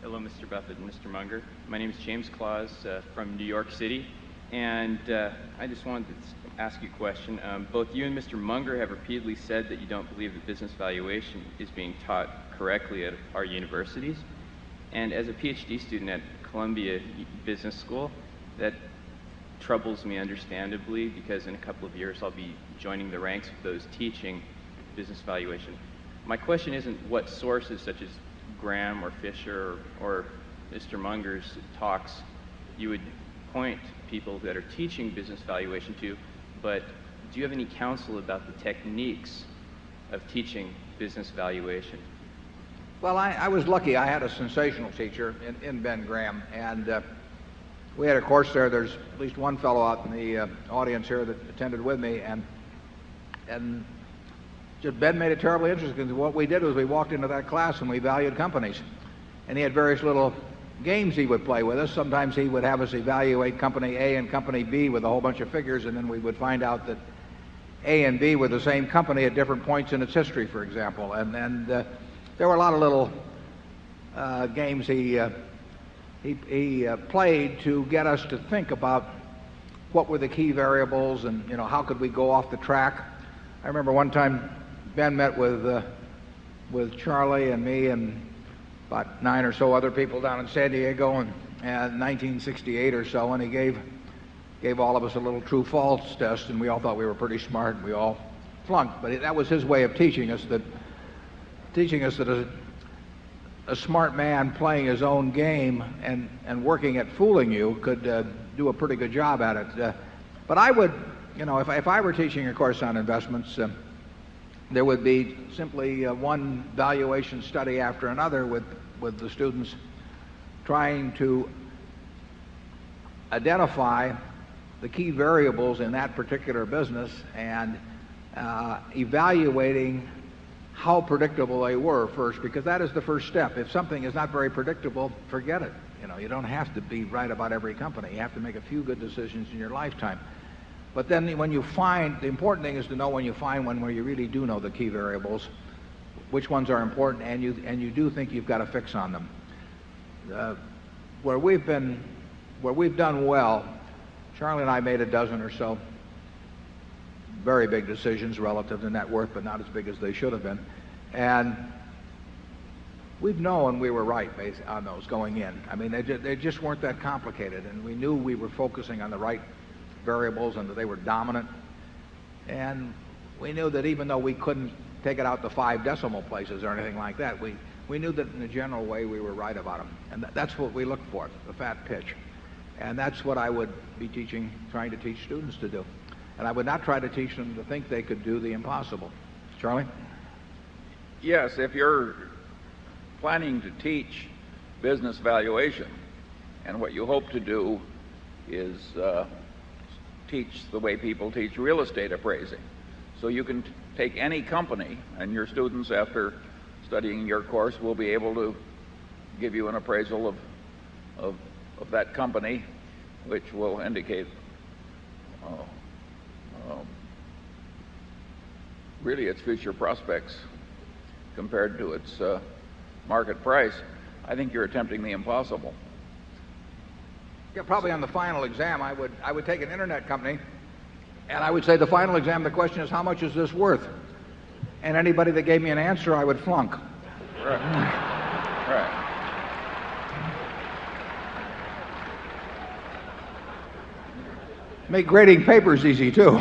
Hello, Mr. Buffett and Mr. Munger. My name is James Claus from New York City, and I just wanted to ask you a question. Both you and Mr. Munger have repeatedly said that you don't believe that business valuation is being taught correctly at our universities. And as a PhD student at Columbia Business School, that troubles me understandably, because in a couple of years I'll be joining the ranks of those teaching business valuation. My question isn't what sources such as Graham or Fisher or Mr. Munger's talks you would point people that are teaching business valuation to, but do you have any counsel about the techniques of teaching business valuation? Well, I was lucky. I had a sensational teacher in Ben Graham, and we had a course there. There's at least one fellow out in the audience here that attended with me, and just Ben made it terribly interesting. What we did was we walked into that class and we valued companies, and he had various little games he would play with us. Sometimes he would have us evaluate company A and company B with a whole bunch of figures, and then we would find out that A and B were the same company at different points in its history, for example. And there were a lot of little games he played to get us to think about what were the key variables, and how could we go off the track. I remember one time Ben met with Charlie and me and about 9 or so other people down in San Diego in 1968 or so, and he gave all of us a little true-false test, and we all thought we were pretty smart, and we all flunked. But that was his way of teaching us that a smart man playing his own game and working at fooling you could do a pretty good job at it. But I would, if I were teaching a course on investments, there would be simply one valuation study after another with the students, trying to identify the key variables in that particular business and evaluating how predictable they were first, because that is the first step. If something is not very predictable, forget it. You don't have to be right about every company. You have to make a few good decisions in your lifetime. But then when you find, the important thing is to know when you find one where you really do know the key variables, which ones are important, and you do think you've got a fix on them. Where we've done well, Charlie and I made a dozen or so very big decisions relative to net worth, but not as big as they should have been. And we've known we were right on those going in. I mean, they just weren't that complicated, and we knew we were focusing on the right variables and that they were dominant. And we knew that even though we couldn't take it out to 5 decimal places or anything like that, we knew that in a general way we were right about them. And that's what we looked for, the fat pitch. And that's what I would be trying to teach students to do. And I would not try to teach them to think they could do the impossible. Charlie? Yes, if you're planning to teach business valuation, and what you hope to do is teach the way people teach real estate appraising. So you can take any company, and your students, after studying your course, will be able to give you an appraisal of that company, which will indicate really its future prospects compared to its market price. I think you're attempting the impossible. Yeah, probably on the final exam, I would take an internet company, and I would say the final exam, the question is, how much is this worth? And anybody that gave me an answer, I would flunk. Right. Right. Make grading papers easy too.